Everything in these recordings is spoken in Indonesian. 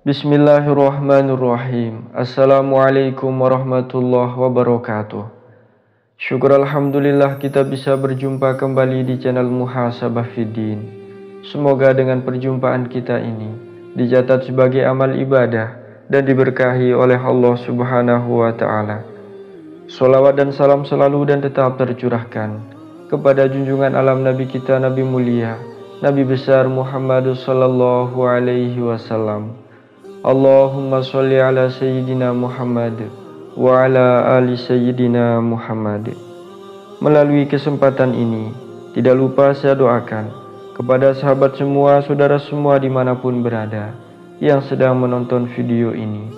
Bismillahirrahmanirrahim. Assalamualaikum warahmatullahi wabarakatuh. Syukur alhamdulillah kita bisa berjumpa kembali di channel Muhasabah Fiddin. Semoga dengan perjumpaan kita ini dicatat sebagai amal ibadah dan diberkahi oleh Allah Subhanahu wa taala. Sholawat dan salam selalu dan tetap tercurahkan kepada junjungan alam Nabi kita, Nabi mulia, Nabi besar Muhammad sallallahu alaihi wasallam. Allahumma sholli ala Sayyidina Muhammad wa ala ali Sayyidina Muhammad. Melalui kesempatan ini, tidak lupa saya doakan kepada sahabat semua, saudara semua dimanapun berada yang sedang menonton video ini.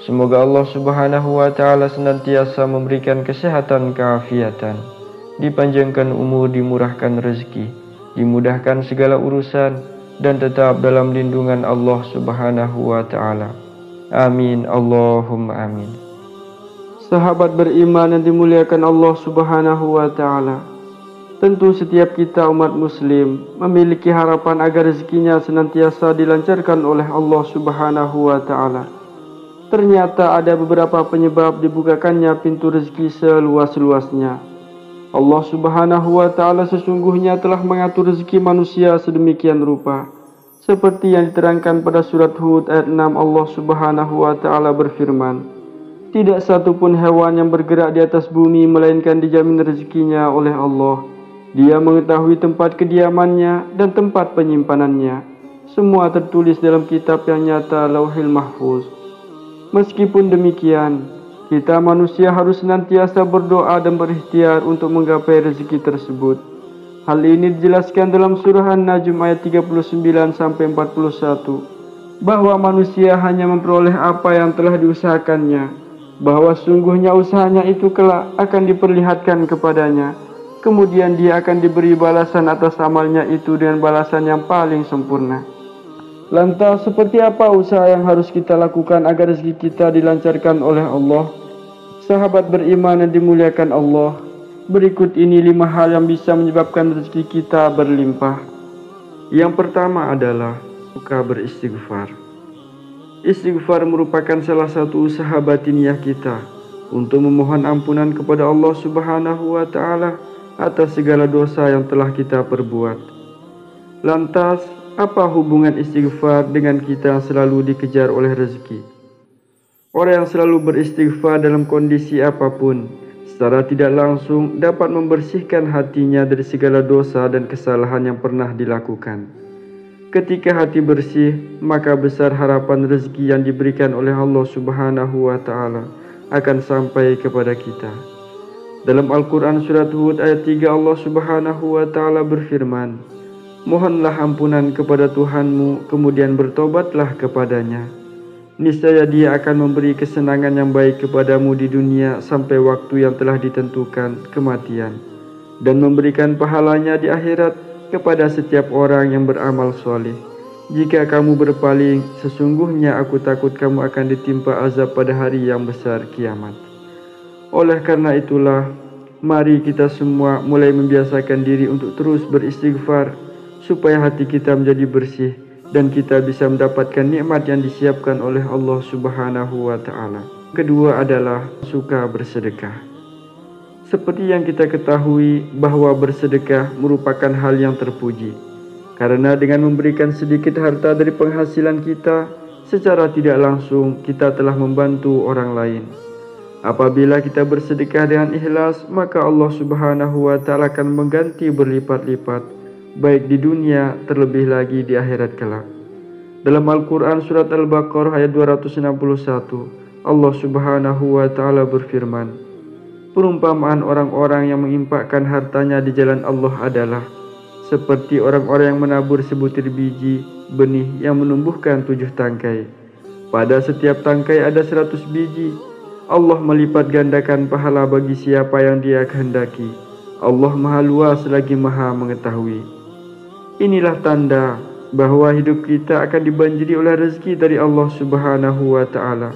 Semoga Allah Subhanahu wa ta'ala senantiasa memberikan kesehatan keafiatan, dipanjangkan umur, dimurahkan rezeki, dimudahkan segala urusan, dan tetap dalam lindungan Allah Subhanahu wa ta'ala. Amin, Allahumma amin. Sahabat beriman yang dimuliakan Allah Subhanahu wa ta'ala, tentu setiap kita umat muslim memiliki harapan agar rezekinya senantiasa dilancarkan oleh Allah Subhanahu wa ta'ala. Ternyata ada beberapa penyebab dibukakannya pintu rezeki seluas-luasnya. Allah Subhanahu wa ta'ala sesungguhnya telah mengatur rezeki manusia sedemikian rupa, seperti yang diterangkan pada surat Hud ayat 6. Allah Subhanahu wa ta'ala berfirman, tidak satupun hewan yang bergerak di atas bumi melainkan dijamin rezekinya oleh Allah. Dia mengetahui tempat kediamannya dan tempat penyimpanannya. Semua tertulis dalam kitab yang nyata, Lauhil Mahfuz. Meskipun demikian, kita manusia harus senantiasa berdoa dan berikhtiar untuk menggapai rezeki tersebut. Hal ini dijelaskan dalam surah An-Najm ayat 39-41, bahwa manusia hanya memperoleh apa yang telah diusahakannya, bahwa sungguhnya usahanya itu kelak akan diperlihatkan kepadanya, kemudian dia akan diberi balasan atas amalnya itu dengan balasan yang paling sempurna. Lantas seperti apa usaha yang harus kita lakukan agar rezeki kita dilancarkan oleh Allah? Sahabat beriman yang dimuliakan Allah, berikut ini 5 hal yang bisa menyebabkan rezeki kita berlimpah. Yang pertama adalah suka beristighfar. Istighfar merupakan salah satu usaha batiniah kita untuk memohon ampunan kepada Allah Subhanahu wa ta'ala atas segala dosa yang telah kita perbuat. Lantas, apa hubungan istighfar dengan kita yang selalu dikejar oleh rezeki? Orang yang selalu beristighfar dalam kondisi apapun, secara tidak langsung dapat membersihkan hatinya dari segala dosa dan kesalahan yang pernah dilakukan. Ketika hati bersih, maka besar harapan rezeki yang diberikan oleh Allah Subhanahu wa ta'ala akan sampai kepada kita. Dalam Al-Quran surat Hud ayat 3, Allah Subhanahu wa ta'ala berfirman, mohonlah ampunan kepada Tuhanmu, kemudian bertobatlah kepadanya. Niscaya Dia akan memberi kesenangan yang baik kepadamu di dunia sampai waktu yang telah ditentukan, kematian, dan memberikan pahalanya di akhirat kepada setiap orang yang beramal soleh. Jika kamu berpaling, sesungguhnya aku takut kamu akan ditimpa azab pada hari yang besar kiamat. Oleh karena itulah, mari kita semua mulai membiasakan diri untuk terus beristighfar, supaya hati kita menjadi bersih dan kita bisa mendapatkan nikmat yang disiapkan oleh Allah Subhanahu wa ta'ala. Kedua adalah suka bersedekah. Seperti yang kita ketahui bahwa bersedekah merupakan hal yang terpuji, karena dengan memberikan sedikit harta dari penghasilan kita, secara tidak langsung kita telah membantu orang lain. Apabila kita bersedekah dengan ikhlas, maka Allah Subhanahu wa ta'ala akan mengganti berlipat-lipat, baik di dunia terlebih lagi di akhirat kelak. Dalam Al-Quran surat Al-Baqarah ayat 261, Allah Subhanahu wa ta'ala berfirman, perumpamaan orang-orang yang menginfakkan hartanya di jalan Allah adalah seperti orang-orang yang menabur sebutir biji benih yang menumbuhkan 7 tangkai. Pada setiap tangkai ada 100 biji. Allah melipat gandakan pahala bagi siapa yang Dia kehendaki. Allah Maha Luas lagi Maha Mengetahui. Inilah tanda bahwa hidup kita akan dibanjiri oleh rezeki dari Allah Subhanahu wa Ta'ala,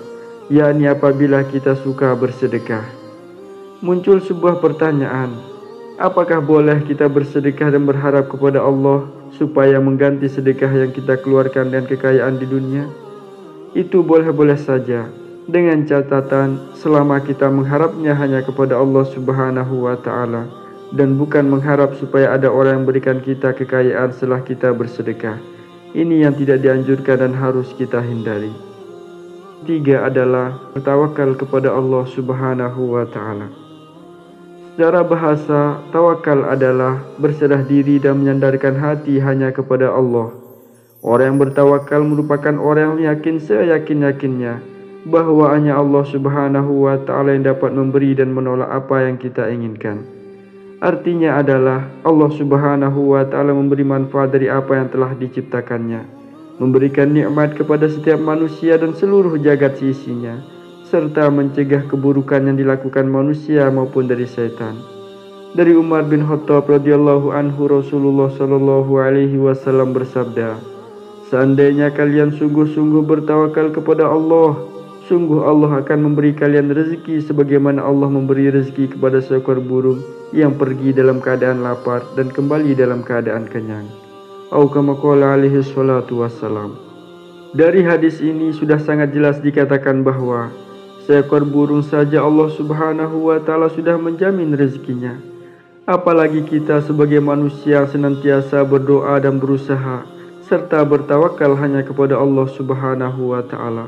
yakni apabila kita suka bersedekah. Muncul sebuah pertanyaan, apakah boleh kita bersedekah dan berharap kepada Allah supaya mengganti sedekah yang kita keluarkan dan kekayaan di dunia? Itu boleh-boleh saja, dengan catatan selama kita mengharapnya hanya kepada Allah Subhanahu wa Ta'ala dan bukan mengharap supaya ada orang yang berikan kita kekayaan setelah kita bersedekah. Ini yang tidak dianjurkan dan harus kita hindari. Tiga adalah bertawakal kepada Allah Subhanahu wa Ta'ala. Secara bahasa, tawakal adalah berserah diri dan menyandarkan hati hanya kepada Allah. Orang yang bertawakal merupakan orang yang yakin seyakin-yakinnya bahwa hanya Allah Subhanahu wa Ta'ala yang dapat memberi dan menolak apa yang kita inginkan. Artinya adalah Allah Subhanahu wa Ta'ala memberi manfaat dari apa yang telah diciptakannya, memberikan nikmat kepada setiap manusia dan seluruh jagat seisinya, serta mencegah keburukan yang dilakukan manusia maupun dari setan. Dari Umar bin Khattab radhiyallahu anhu, Rasulullah sallallahu alaihi wasallam bersabda, "Seandainya kalian sungguh-sungguh bertawakal kepada Allah, sungguh Allah akan memberi kalian rezeki sebagaimana Allah memberi rezeki kepada seekor burung yang pergi dalam keadaan lapar dan kembali dalam keadaan kenyang." Atau kama qala alaihi salatu wassalam. Dari hadis ini sudah sangat jelas dikatakan bahwa seekor burung saja Allah Subhanahu wa Ta'ala sudah menjamin rezekinya. Apalagi kita sebagai manusia senantiasa berdoa dan berusaha serta bertawakal hanya kepada Allah Subhanahu wa Ta'ala.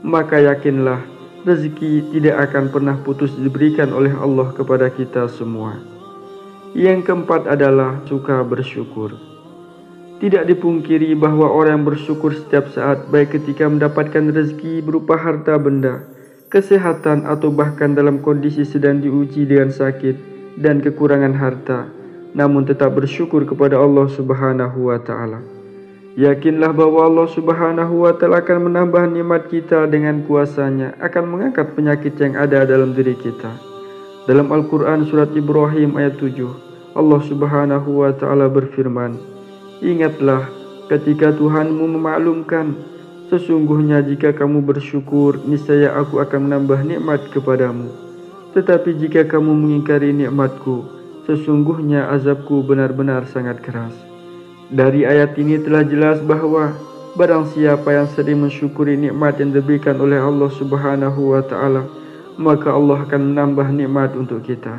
Maka yakinlah rezeki tidak akan pernah putus diberikan oleh Allah kepada kita semua. Yang keempat adalah suka bersyukur. Tidak dipungkiri bahwa orang bersyukur setiap saat, baik ketika mendapatkan rezeki berupa harta benda, kesehatan, atau bahkan dalam kondisi sedang diuji dengan sakit dan kekurangan harta, namun tetap bersyukur kepada Allah Subhanahu wa Ta'ala. Yakinlah bahwa Allah Subhanahu wa Ta'ala akan menambah nikmat kita dengan kuasa-Nya, akan mengangkat penyakit yang ada dalam diri kita. Dalam Al-Quran surat Ibrahim ayat 7, Allah Subhanahu wa Ta'ala berfirman, "Ingatlah ketika Tuhanmu memaklumkan, sesungguhnya jika kamu bersyukur, niscaya aku akan menambah nikmat kepadamu. Tetapi jika kamu mengingkari nikmatku, sesungguhnya azabku benar-benar sangat keras." Dari ayat ini telah jelas bahwa barang siapa yang sering mensyukuri nikmat yang diberikan oleh Allah Subhanahu wa Ta'ala, maka Allah akan menambah nikmat untuk kita.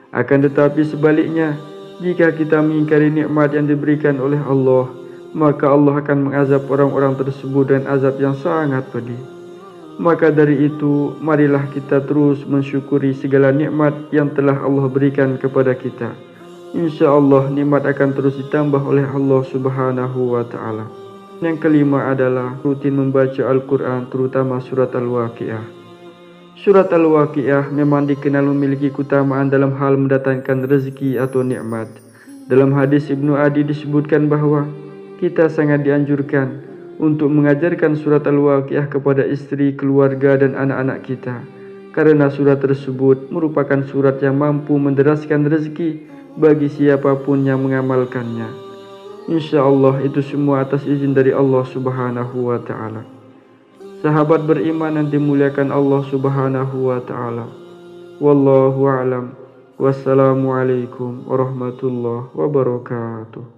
Akan tetapi sebaliknya, jika kita mengingkari nikmat yang diberikan oleh Allah, maka Allah akan mengazab orang-orang tersebut dengan azab yang sangat pedih. Maka dari itu, marilah kita terus mensyukuri segala nikmat yang telah Allah berikan kepada kita. Insya Allah nikmat akan terus ditambah oleh Allah Subhanahu wa Ta'ala. Yang kelima adalah rutin membaca Al-Quran, terutama surat Al-Waqiah. Surat Al-Waqiah memang dikenal memiliki keutamaan dalam hal mendatangkan rezeki atau nikmat. Dalam hadis Ibnu Adi disebutkan bahwa kita sangat dianjurkan untuk mengajarkan surat Al-Waqiah kepada istri, keluarga, dan anak-anak kita, karena surat tersebut merupakan surat yang mampu menderaskan rezeki bagi siapapun yang mengamalkannya. Insya Allah itu semua atas izin dari Allah Subhanahu wa Ta'ala. Sahabat beriman yang dimuliakan Allah Subhanahu wa Ta'ala. Wallahu a'lam. Wassalamualaikum warahmatullahi wabarakatuh.